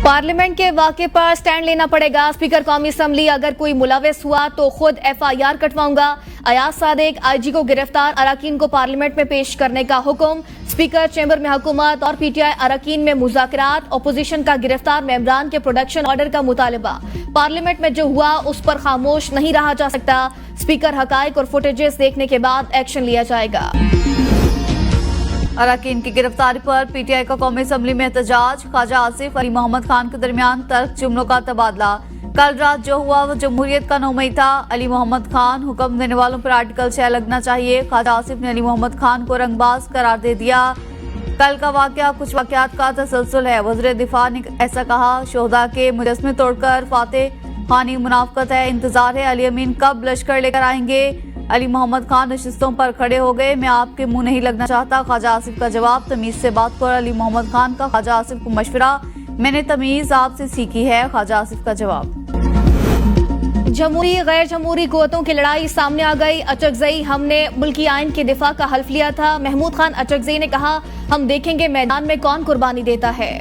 Parliament के वाक़े पर स्टैंड लेना पड़ेगा। स्पीकर कौमी असम्बली अगर कोई मुलविस हुआ तो खुद FIR कटवाऊंगा। अयाज सादिक IG को गिरफ्तार अरकान को पार्लियामेंट में पेश करने का हुक्म। स्पीकर चैम्बर में हुकूमत और PTI अरकान में मुज़ाकरात। अपोजिशन का गिरफ्तार मेंबरान के प्रोडक्शन ऑर्डर का मुतालबा। पार्लियामेंट में जो हुआ उस पर खामोश नहीं रहा जा सकता। स्पीकर हकाइक और फुटेजेस देखने के बाद एक्शन लिया जाएगा। अरकान की गिरफ्तारी पर PTI का कौमी असम्बली में एहतजाज। ख्वाजा आसिफ अली मोहम्मद खान के दरमियान तर्क जुमलों का तबादला। कल रात जो हुआ वो जमहूरियत का नौमई था। अली मोहम्मद खान हुक्म देने वालों पर आर्टिकल 6 लगना चाहिए। ख्वाजा आसिफ ने अली मोहम्मद खान को रंगबाज करार दे दिया। कल का वाकया कुछ वाकयात का तसलसल है। वज़ीर दिफा ने ऐसा कहा। शोहदा के मुजस्समे तोड़कर फातेह खानी मुनाफकत है। इंतजार है अली अमीन कब लश्कर लेकर आएंगे। अली मोहम्मद खान नशिस्तों पर खड़े हो गए। मैं आपके मुंह नहीं लगना चाहता। ख्वाजा आसिफ का जवाब। तमीज से बात कर अली मोहम्मद खान का ख्वाजा आसिफ को मशवरा। मैंने तमीज आपसे सीखी है। ख्वाजा आसिफ का जवाब। जमहूरी गैर जमहूरी कुव्वतों की लड़ाई सामने आ गई। अचकजई हमने मुल्की आइन के दिफा का हल्फ लिया था। महमूद खान अचकजई ने कहा हम देखेंगे मैदान में कौन कुर्बानी देता है।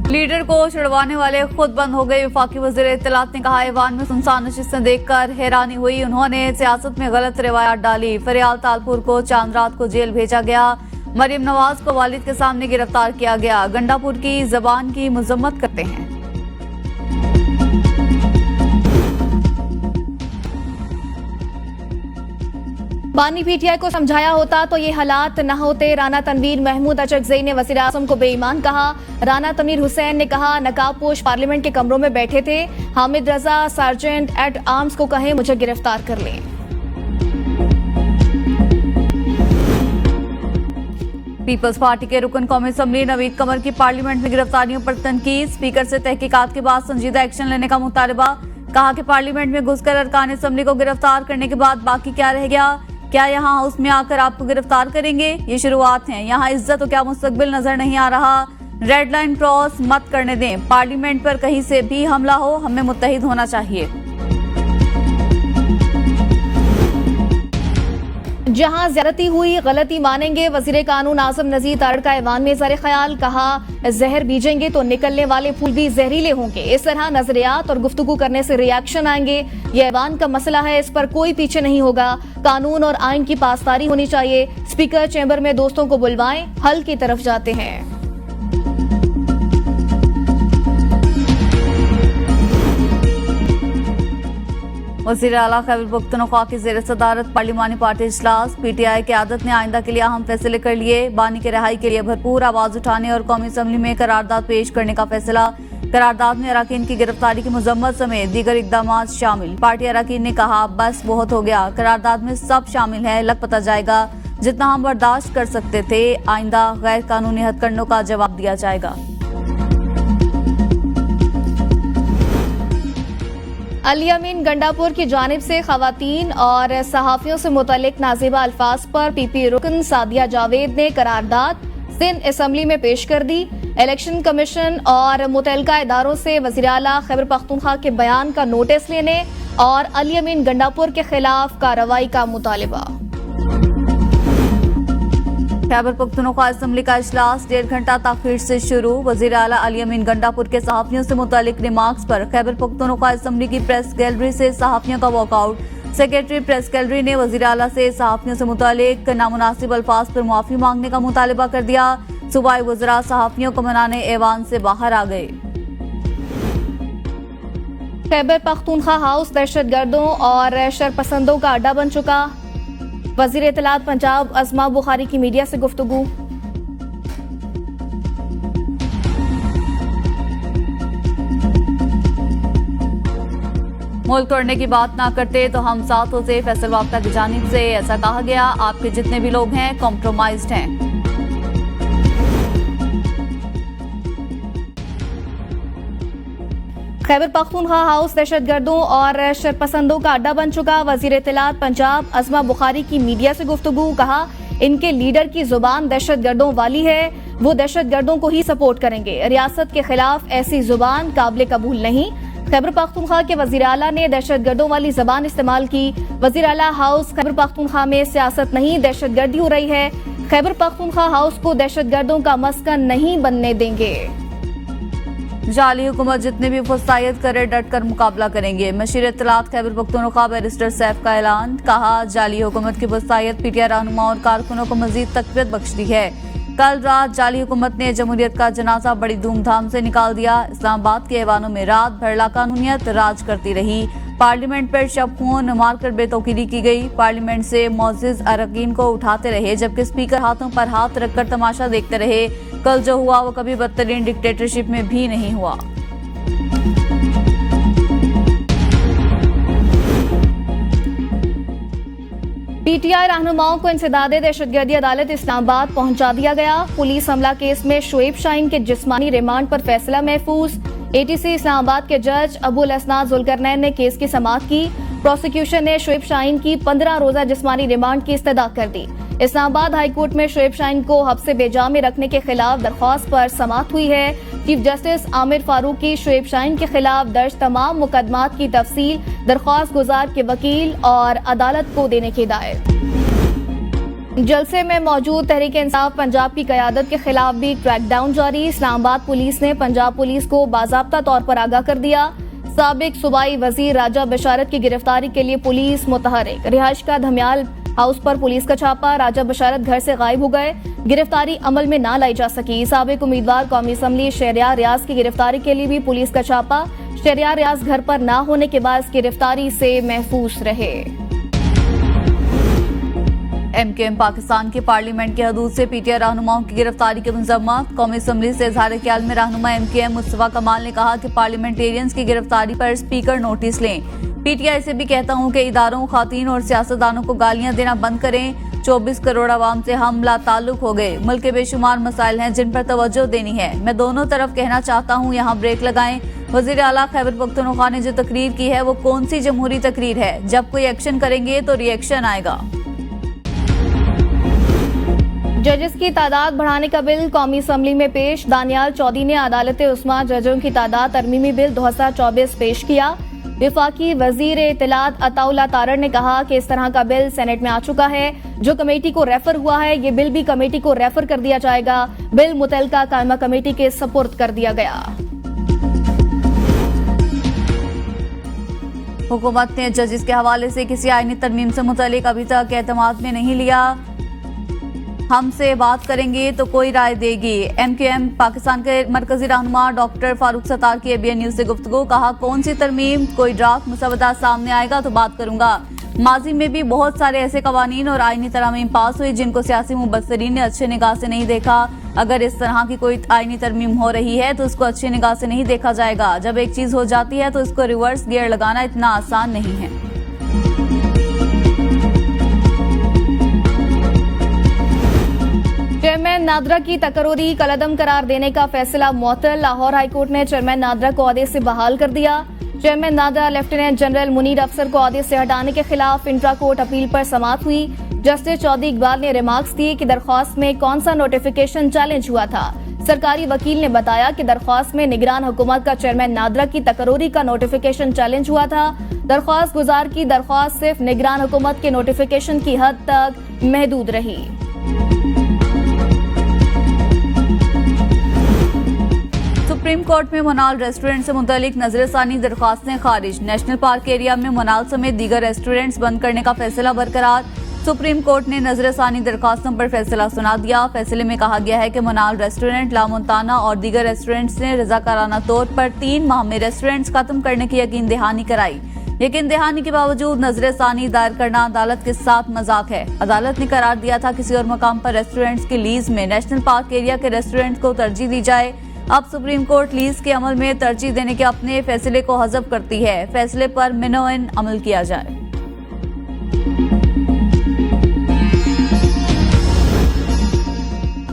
लीडर को छुड़वाने वाले खुद बंद हो गए। वफाकी वज़ीर इत्तलात ने कहा ऐवान में सुनसान नशिस्तें देखकर हैरानी हुई। उन्होंने सियासत में गलत रवायात डाली। फरियाल तालपुर को चांद रात को जेल भेजा गया। मरियम नवाज को वालिद के सामने गिरफ्तार किया गया। गंडापुर की जबान की मजम्मत करते हैं। बानी PTI को समझाया होता तो ये हालात न होते। राना तनवीर महमूद अचकजई ने वज़ीर आज़म को बेईमान कहा। राना तनवीर हुसैन ने कहा नकाबपोश पार्लियामेंट के कमरों में बैठे थे। हामिद रजा सार्जेंट एट आर्म्स को कहें मुझे गिरफ्तार कर लें। पीपल्स पार्टी के रुकन कौमी असम्बली नवीद कमर की पार्लियामेंट में गिरफ्तारियों पर तनकीद। स्पीकर से तहकीकात के बाद संजीदा एक्शन लेने का मुतालबा। कहा कि पार्लियामेंट में घुसकर अरकान असम्बली को गिरफ्तार करने के बाद बाकी क्या रह गया। क्या यहाँ हाउस में आकर आपको गिरफ्तार करेंगे। ये शुरुआत है। यहाँ इज्जत तो क्या मुस्तकबिल नजर नहीं आ रहा। रेड लाइन क्रॉस मत करने दें। पार्लियामेंट पर कहीं से भी हमला हो हमें मुत्तहिद होना चाहिए। जहां ज्यादती हुई गलती मानेंगे। वजीर कानून आजम नजीर तारड़ का ऐवान में ज़र ख्याल। कहा जहर बीजेंगे तो निकलने वाले फूल भी जहरीले होंगे। इस तरह नजरियात और गुफ्तगू करने से रिएक्शन आएंगे। यह ऐवान का मसला है। इस पर कोई पीछे नहीं होगा। कानून और आइन की पासदारी होनी चाहिए। स्पीकर चैम्बर में दोस्तों को बुलवाएं। हल की तरफ जाते हैं। वज़ीर आला खैबर पख्तूनख्वा की ज़ेर सदारत पार्लिमानी पार्टी इजलास। PTI क़यादत ने आइंदा के लिए अहम फैसले कर लिए। बानी के रिहाई के लिए भरपूर आवाज उठाने और कौमी असम्बली में करारदाद पेश करने का फैसला। करारदाद में अरकान की गिरफ्तारी की मजम्मत समेत दीगर इकदाम शामिल। पार्टी अरकान ने कहा बस बहुत हो गया। करारदाद में सब शामिल है। लग पता जाएगा जितना हम बर्दाश्त कर सकते थे। आइंदा गैर कानूनी हथकंडों का जवाब दिया जाएगा। अली अमीन गंडापुर की जानिब से खवातीन और सहाफियों से मुतल्लिक नाज़िबा अल्फाज पर PP रुकन सादिया जावेद ने करारदाद सिंध असम्बली में पेश कर दी। इलेक्शन कमीशन और मुतल्लिका इदारों से वज़ीर आला खैबर पख्तूनख्वा के बयान का नोटिस लेने और अली अमीन गंडापुर के खिलाफ कार्रवाई का मुतालिबा। खैबर पख्तूनख्वा असम्बली का इजलास 1.5 घंटा ताखीर से शुरू। वज़ीर आला अली अमीन गंडापुर के सहाफियों से मुतालिक रिमार्क्स पर खैबर पख्तूनख्वा असम्बली की प्रेस गैलरी से सहाफियों का वॉकआउट। सेक्रेटरी प्रेस गैलरी ने वज़ीर आला से सहाफियों से मुतालिक नामुनासिब अल्फाज पर मुआफी मांगने का मुतालबा कर दिया। सूबाई वज़रा सहाफियों को मनाने ऐवान से बाहर आ गए। खैबर पख्तूनख्वा हाउस दहशतगर्दों और शरपसंदों का अड्डा बन चुका। वज़ीर इत्तलात पंजाब अज़मा बुखारी की मीडिया से गुफ्तगू। मुल्क तोड़ने की बात ना करते तो हम साथ होते। फैसल वाफ्ता की जानिब से ऐसा कहा गया। आपके जितने भी लोग हैं कॉम्प्रोमाइज्ड हैं। खैबर पख्तूनख्वा हाउस दहशतगर्दों और शरपसंदों का अड्डा बन चुका। वज़ीर इत्तलात पंजाब अज़मा बुखारी की मीडिया से गुफ्तगू। कहा इनके लीडर की जुबान दहशतगर्दों वाली है। वो दहशतगर्दों को ही सपोर्ट करेंगे। रियासत के खिलाफ ऐसी जुबान काबिल कबूल नहीं। खैबर पख्तूनख्वा के वज़ीर आला ने दहशतगर्दों वाली जबान इस्तेमाल की। वज़ीर आला हाउस खैबर पख्तूनख्वा में सियासत नहीं दहशतगर्दी हो रही है। खैबर पख्तूनख्वा हाउस को दहशतगर्दों का मस्कन नहीं बनने देंगे। जाली हुकूमत जितने भी फसायत करे डट कर मुकाबला करेंगे। मशीर इत्तलात खैबर पख्तूनख्वा बैरिस्टर सैफ का ऐलान। कहा, जाली हुकूमत की फसायत पीटीआई रहनुमा और कारकुनों को मजीद तकवीत बख्शती है। कल रात जाली हुकूमत ने जमहूरियत का जनाजा बड़ी धूमधाम से निकाल दिया। इस्लामाबाद के ऐवानों में रात भर लाकानूनियत राज करती रही। पार्लियामेंट पर शब खून मारकर बेतौकीरी की गई। पार्लियामेंट से मोअज़्ज़िज़ अरकान को उठाते रहे जबकि स्पीकर हाथों पर हाथ रखकर तमाशा देखते रहे। कल जो हुआ वो कभी बदतरीन डिक्टेटरशिप में भी नहीं हुआ। पीटीआई रहनुमाओं को इंसदादे दहशतगर्दी अदालत इस्लामाबाद पहुंचा दिया गया। पुलिस हमला केस में शोएब शाहीन के जिस्मानी रिमांड पर फैसला महफूज। एटीसी इस्लामाबाद के जज अबुल असनाद जुल्करनैन ने केस की समाअत की। प्रोसिक्यूशन ने शोएब शाहीन की 15 रोजा जिस्मानी रिमांड की इस्तदा कर दी। इस्लामाबाद हाई कोर्ट में शोएब शाहीन को हब्से बेजा में रखने के खिलाफ दरख्वास्त पर समाअत हुई है। चीफ जस्टिस आमिर फारूक की शोएब शाहीन के खिलाफ दर्ज तमाम मुकदमात की तफसील दरख्वास्त गुजार के वकील और अदालत को देने की हिदायत। जलसे में मौजूद तहरीक इंसाफ पंजाब की क़यादत के खिलाफ भी क्रैकडाउन जारी। इस्लामाबाद पुलिस ने पंजाब पुलिस को बाज़ाब्ता तौर पर आगाह कर दिया। साबिक सूबाई वजीर राजा बशारत की गिरफ्तारी के लिए पुलिस मुतहरिक। रिहाइश का धमियाल हाउस पर पुलिस का छापा। राजा बशारत घर से गायब हो गए। गिरफ्तारी अमल में ना लाई जा सकी। साबिक उम्मीदवार कौमी असम्बली शहरियार रियाज की गिरफ्तारी के लिए भी पुलिस का छापा। शहरियार रियाज घर पर ना होने के बाद इसकी गिरफ्तारी से महफूज रहे। एमकेएम पाकिस्तान के पार्लियामेंट की हदूद से पीटीआई रहनुमाओं की गिरफ्तारी की मजम्मत। कौमी असम्बली से इजहार ख्याल में रहनुमा एमकेएम मुस्तफा कमाल ने कहा कि पार्लियामेंटेरियंस की गिरफ्तारी पर स्पीकर नोटिस लें। पीटीआई से भी कहता हूं कि इदारों, खातीन और सियासतदानों को गालियां देना बंद करें। 24 करोड़ आवाम से हम ला ताल्लुक हो गए। मुल्क के बेशुमार मसाइल हैं जिन पर तवज्जो देनी है। मैं दोनों तरफ कहना चाहता हूँ, यहाँ ब्रेक लगाएं। वजीर आला खैबर पख्तूनख्वा ने जो तकरीर की है वो कौन सी जमहूरी तकरीर है? जब कोई एक्शन करेंगे तो रिएक्शन आएगा। जजेस की तादाद बढ़ाने का बिल कौमी असम्बली में पेश। दानियाल चौधरी ने अदालत उस्मा जजों की तादाद तरमीमी बिल 2024 पेश किया। विफाकी वजीर इत्तलात अताउल्लाह तारड़ ने कहा कि इस तरह का बिल सेनेट में आ चुका है जो कमेटी को रेफर हुआ है। ये बिल भी कमेटी को रेफर कर दिया जाएगा। बिल मुतलका कायमा कमेटी के सपुर्द कर दिया गया। हुकूमत ने जजेस के हवाले से किसी आईनी तरमीम से मुतल्लिक अभी तक एतमाद में नहीं लिया। हमसे बात करेंगे तो कोई राय देगी। एमकेएम पाकिस्तान के मरकजी रहनुमा डॉक्टर फारूक सत्तार की एबीएन न्यूज से गुफ्तगू। कहा, कौन सी तरमीम, कोई ड्राफ्ट मुसवदा सामने आएगा तो बात करूंगा। माजी में भी बहुत सारे ऐसे कवानीन और आईनी तरमीम पास हुई जिनको सियासी मुबस्सरीन ने अच्छे निगाह से नहीं देखा। अगर इस तरह की कोई आईनी तरमीम हो रही है तो उसको अच्छी निगाह से नहीं देखा जाएगा। जब एक चीज हो जाती है तो इसको रिवर्स गियर लगाना इतना आसान नहीं है। चेयरमैन नादरा की तकरोरी कलअदम करार देने का फैसला मुअत्तल। लाहौर हाईकोर्ट ने चेयरमैन नादरा को ओहदे से बहाल कर दिया। Chairman NADRA lieutenant general Munir अफसर को ओहदे से हटाने के खिलाफ इंट्रा कोर्ट अपील पर समाअत हुई। जस्टिस चौधरी इकबाल ने रिमार्क्स दिए कि दरख्वास्त में कौन सा नोटिफिकेशन चैलेंज हुआ था। सरकारी वकील ने बताया कि दरख्वास्त में निगरान हुकूमत का चेयरमैन नादरा की तकरोरी का नोटिफिकेशन चैलेंज हुआ था। दरख्वास्त गुजार की दरख्वास्त सिर्फ निगरान हुकूमत के नोटिफिकेशन की हद तक महदूद रही। सुप्रीम कोर्ट में मोनाल रेस्टोरेंट से मुतालिक नजरसानी दरख्वास्तें खारिज। नेशनल पार्क एरिया में मोनाल समेत दीगर रेस्टोरेंट्स बंद करने का फैसला बरकरार। सुप्रीम कोर्ट ने नजरसानी दरख्वास्तों पर फैसला सुना दिया। फैसले में कहा गया है कि मोनाल रेस्टोरेंट, लामोंताना और दीगर रेस्टोरेंट्स ने रजाकाराना तौर पर 3 माह में रेस्टोरेंट्स खत्म करने की यकीन दहानी कराई। यकीन दहानी के बावजूद नजरसानी दायर करना अदालत के साथ मजाक है। अदालत ने करार दिया था किसी और मकाम पर रेस्टोरेंट्स की लीज में नेशनल पार्क एरिया के रेस्टोरेंट्स को तरजीह दी जाए। अब सुप्रीम कोर्ट लीज के अमल में तरजीह देने के अपने फैसले को हज़फ करती है। फैसले पर मिनोइन अमल किया जाए।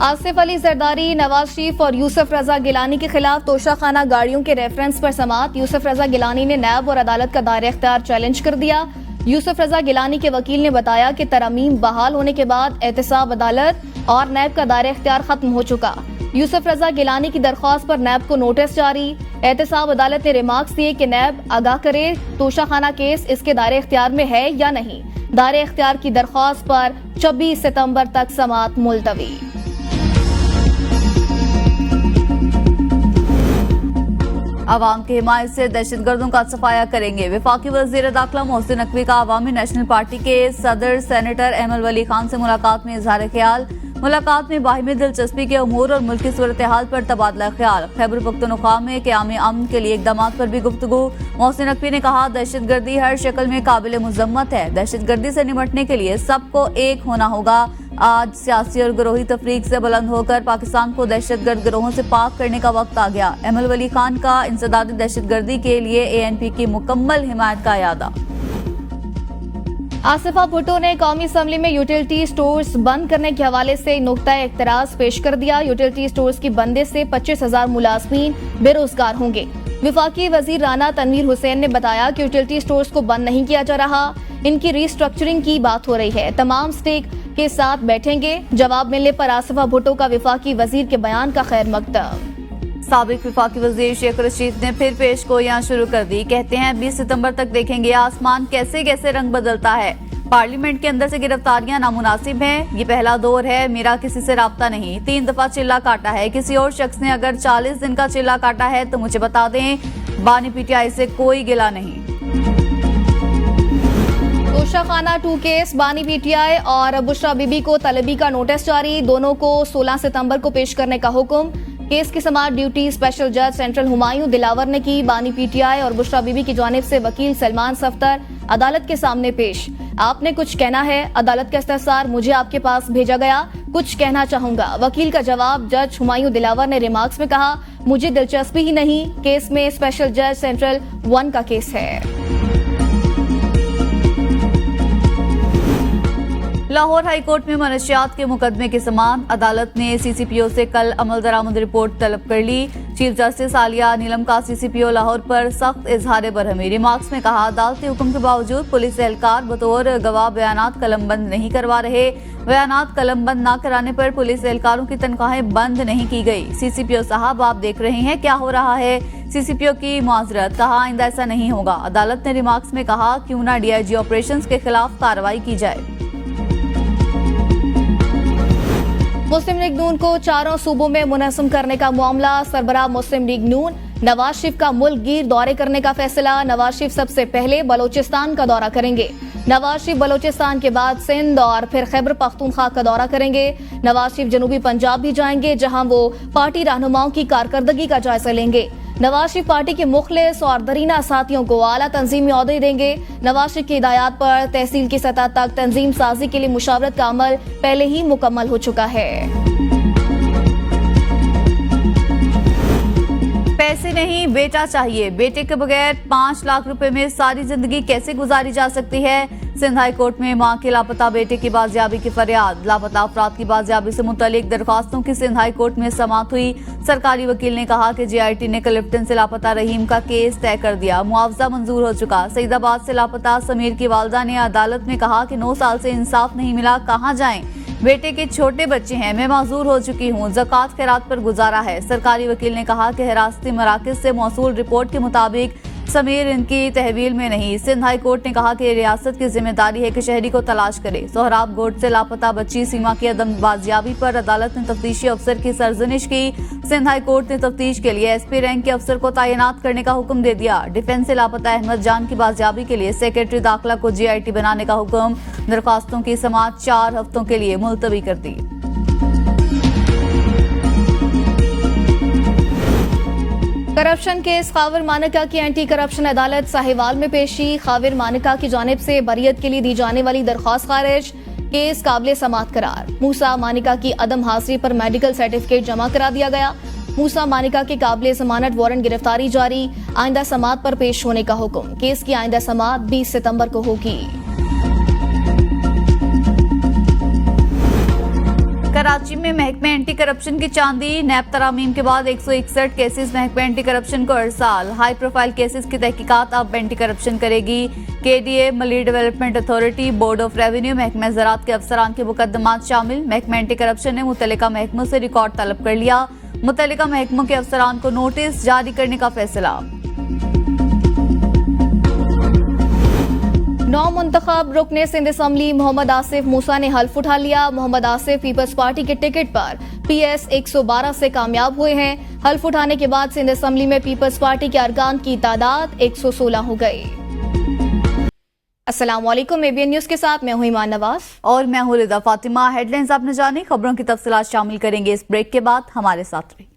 आसिफ अली जरदारी, नवाज शरीफ और यूसुफ रजा गिलानी के खिलाफ तोशाखाना गाड़ियों के रेफरेंस पर समाअत। यूसुफ रजा गिलानी ने नैब और अदालत का दायरा इख्तियार चैलेंज कर दिया। यूसुफ रजा गिलानी के वकील ने बताया कि तरमीम बहाल होने के बाद एहतसाब अदालत और नैब का दायरा इख्तियार खत्म हो चुका। यूसुफ रजा गिलानी की दरख्वास्त पर नैब को नोटिस जारी। एहतसाब अदालत ने रिमार्क्स दिए कि नैब आगाह करे तोशाखाना केस इसके दायरे इख्तियार में है या नहीं। दायरे इख्तियार की दरख्वास्त पर 26 सितंबर तक समाअत मुलतवी। आवाम की हिमायत से दहशतगर्दों का सफाया करेंगे। वफाकी वजीर दाखिला मोहसिन नकवी का अवामी नेशनल पार्टी के सदर सेनेटर अहमद वली खान से मुलाकात में इजहार ख्याल। मुलाकात में बाहिमी दिलचस्पी के उमूर और मुल्की सूरत हाल पर तबादला ख्याल। खैबर पख्तूनख्वा में क़याम अमन के लिए इक़दाम पर भी गुफ्तगू। मोहसिन नकवी ने कहा, दहशतगर्दी हर शक्ल में काबिल मुज़म्मत है। दहशतगर्दी से निपटने के लिए सबको एक होना होगा। आज सियासी और गिरोही तफरीक से बुलंद होकर पाकिस्तान को दहशतगर्द गिरोहों से पाक करने का वक्त आ गया। अहमद वली खान का इंसदाद दहशतगर्दी के लिए ANP की मुकम्मल हिमायत का यादा। आसिफा भुट्टो ने कौमी असम्बली में यूटिलिटी स्टोर्स बंद करने के हवाले से नुक्ता एतराज पेश कर दिया। यूटिलिटी स्टोर्स की बंदी से 25,000 मुलाजमीन बेरोजगार होंगे। विफाकी वजीर राना तनवीर हुसैन ने बताया कि यूटिलिटी स्टोर्स को बंद नहीं किया जा रहा, इनकी रीस्ट्रक्चरिंग की बात हो रही है। तमाम स्टेक के साथ बैठेंगे। जवाब मिलने पर आसिफा भुट्टो का विफाकी वजीर के बयान का खैर मकदम। साबिक विफाकी वजीर शेख रशीद ने फिर पेशगोइयां शुरू कर दी। कहते हैं 20 सितंबर तक देखेंगे आसमान कैसे कैसे रंग बदलता है। पार्लियामेंट के अंदर से गिरफ्तारियां नामुनासिब हैं। ये पहला दौर है, मेरा किसी से राब्ता नहीं। 3 दफा चिल्ला काटा है। किसी और शख्स ने अगर 40 दिन का चिल्ला काटा है तो मुझे बता दें। बानी PTI से कोई गिला नहीं। तोशाखाना 2 केस, बानी PTI और बुशरा बीबी को तलबी का नोटिस जारी। दोनों को 16 सितंबर को पेश करने का हुक्म। केस की समाअत ड्यूटी स्पेशल जज सेंट्रल हुमायूं दिलावर ने की। बानी PTI और बुशरा बीबी की जानिब से वकील सलमान सफ्तर अदालत के सामने पेश। आपने कुछ कहना है? अदालत का इस्तफसार मुझे आपके पास भेजा गया, कुछ कहना चाहूंगा। वकील का जवाब, जज हुमायूं दिलावर ने रिमार्क्स में कहा, मुझे दिलचस्पी ही नहीं, केस में स्पेशल जज सेंट्रल 1 का केस है। लाहौर हाईकोर्ट में मनशियात के मुकदमे की समाअत। अदालत ने CCPO से कल अमल दरामद रिपोर्ट तलब कर ली। चीफ जस्टिस आलिया नीलम का CCPO लाहौर पर सख्त इजहार बरहमी। रिमार्क्स में कहा, अदालती हुक्म के बावजूद पुलिस एहलकार बतौर गवाह बयानात कलमबंद नहीं करवा रहे। बयानात कलमबंद न कराने पर पुलिस एहलकारों की तनख्वाहें बंद नहीं की गई। CCPO साहब, आप देख रहे हैं क्या हो रहा है। CCPO की माजरत, कहा आइंदा ऐसा नहीं होगा। अदालत ने रिमार्क्स में कहा, क्यों ना DIG ऑपरेशंस के खिलाफ कार्रवाई की जाए। मुस्लिम लीग नून को 4 सूबों में मुनज़्ज़म करने का मामला। सरबराह मुस्लिम लीग नून नवाज शरीफ का मुल्क गिर दौरे करने का फैसला। नवाज शरीफ सबसे पहले बलोचिस्तान का दौरा करेंगे। नवाज शरीफ बलोचिस्तान के बाद सिंध और फिर खैबर पख्तूनख्वा का दौरा करेंगे। नवाज शरीफ जनूबी पंजाब भी जाएंगे, जहां वो पार्टी रहनुमाओं की कारकर्दगी का जायजा लेंगे। नवाज शरीफ पार्टी के मुखलिस और दरीना साथियों को आला तंजीमी ओहदे देंगे। नवाज शरीफ की हिदायत पर तहसील की सतह तक तंजीम साजी के लिए मुशावरत का अमल पहले ही मुकम्मल हो चुका है। पैसे नहीं, बेटा चाहिए। बेटे के बगैर 5 लाख रुपए में सारी जिंदगी कैसे गुजारी जा सकती है? सिंध हाई कोर्ट में मां के लापता बेटे की बाजियाबी की फरियाद। लापता अफराद की बाजियाबी से मुतल्लिक दरखास्तों की सिंध हाई कोर्ट में समाअत हुई। सरकारी वकील ने कहा कि JIT ने क्लिफ्टन से लापता रहीम का केस तय कर दिया। मुआवजा मंजूर हो चुका। सईदाबाद से लापता समीर की वालदा ने अदालत में कहा कि 9 साल से इंसाफ नहीं मिला, कहाँ जाएं? बेटे के छोटे बच्चे हैं, मैं माजूर हो चुकी हूँ, ज़कात खैरात पर गुजारा है। सरकारी वकील ने कहा कि हिरासती मराकज़ से मौसूल रिपोर्ट के मुताबिक समीर इनकी तहवील में नहीं। सिंध हाई कोर्ट ने कहा कि रियासत की जिम्मेदारी है कि शहरी को तलाश करे। सोहराब गोट से लापता बच्ची सीमा की अदम बाजियाबी पर अदालत ने तफ्तीशी अफसर की सरजनिश की। सिंध हाई कोर्ट ने तफ्तीश के लिए SP रैंक के अफसर को तैनात करने का हुक्म दे दिया। डिफेंस से लापता अहमद जान की बाजियाबी के लिए सेक्रेटरी दाखिला को JIT बनाने का हुक्म। दरखास्तों की समाअत 4 हफ्तों के लिए मुलतवी कर दी। करप्शन केस खाविर मानिका की एंटी करप्शन अदालत साहिवाल में पेशी। खाविर मानिका की जानिब से बरियत के लिए दी जाने वाली दरख्वास्त खारिज। केस काबिल समाअत करार। मूसा मानिका की अदम हाजिरी पर मेडिकल सर्टिफिकेट जमा करा दिया गया। मूसा मानिका के काबिल जमानत वारंट गिरफ्तारी जारी। आइंदा समाअत पर पेश होने का हुक्म। केस की आइंदा समाअत 20 सितंबर को होगी। कराची में महकमे एंटी करप्शन की चांदी। नैब तरामीम के बाद 161 केसेस महकमे एंटी करप्शन को अरसाल। हाई प्रोफाइल केसेस की तहकीकात अब एंटी करप्शन करेगी। KDA, मली development authority, board of revenue, महकमा ज़राअत के अफसरान के मुकदमात शामिल। महकमा एंटी करप्शन ने मुतल्लिका महकमों से रिकॉर्ड तलब कर लिया। मुतल्लिका महकमों के अफसरान को नोटिस जारी करने का फैसला। नौ मुंतखब रुकने सिंध असम्बली मोहम्मद आसिफ मूसा ने हल्फ उठा लिया। मोहम्मद आसिफ पीपल्स पार्टी के टिकट पर PS 112 से कामयाब हुए हैं। हल्फ उठाने के बाद सिंध असम्बली में पीपल्स पार्टी के अरकान की तादाद 116 हो गई। अस्सलाम वालेकुम, ABN न्यूज के साथ मैं हूं ईमान नवाज और मैं हूं रिदा फातिमा। हेडलाइंस आपने जानी, खबरों की तफसीलात शामिल करेंगे इस ब्रेक के बाद। हमारे साथ रहिए।